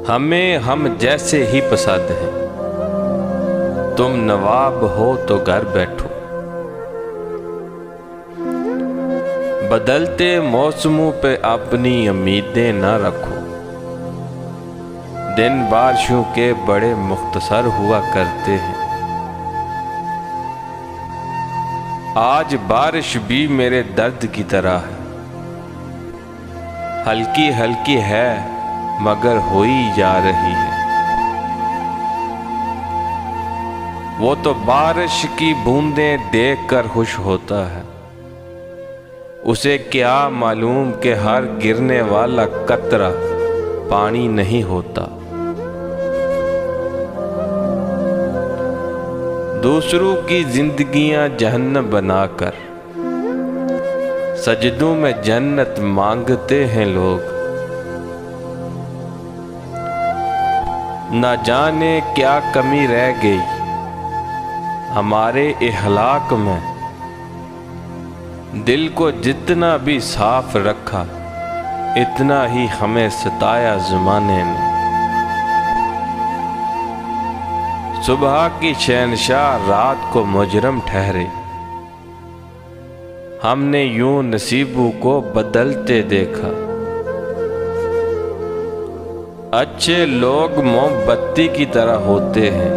हमें हम जैसे ही पसंद हैं। तुम नवाब हो तो घर बैठो। बदलते मौसमों पे अपनी उम्मीदें न रखो। दिन बारिशों के बड़े मुख्तसर हुआ करते हैं। आज बारिश भी मेरे दर्द की तरह है। हल्की हल्की है मगर हो ही जा रही है। वो तो बारिश की बूंदें देखकर खुश होता है। उसे क्या मालूम कि हर गिरने वाला कतरा पानी नहीं होता। दूसरों की जिंदगियां जहन्नम बनाकर सजदों में जन्नत मांगते हैं लोग। न जाने क्या कमी रह गई हमारे इहलाक में। दिल को जितना भी साफ रखा इतना ही हमें सताया ज़माने ने। सुबह की शहंशाह रात को मुजरम ठहरे। हमने यूं नसीबों को बदलते देखा। अच्छे लोग मोमबत्ती की तरह होते हैं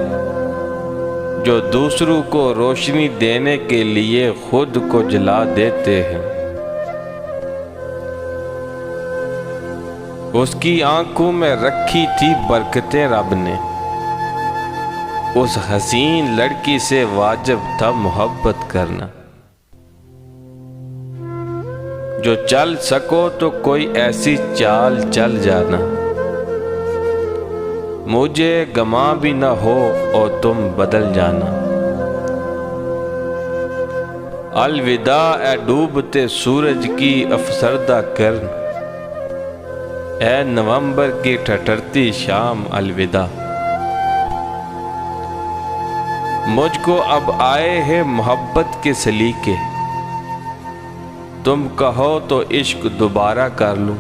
जो दूसरों को रोशनी देने के लिए खुद को जला देते हैं। उसकी आंखों में रखी थी बरकतें रब ने। उस हसीन लड़की से वाजिब था मोहब्बत करना। जो चल सको तो कोई ऐसी चाल चल जाना। मुझे गमा भी न हो और तुम बदल जाना। अलविदा ए डूबते सूरज की अफसरदा किरण। ए नवंबर की ठठरती शाम अलविदा। मुझको अब आए हैं मोहब्बत के सलीके। तुम कहो तो इश्क दोबारा कर लूं।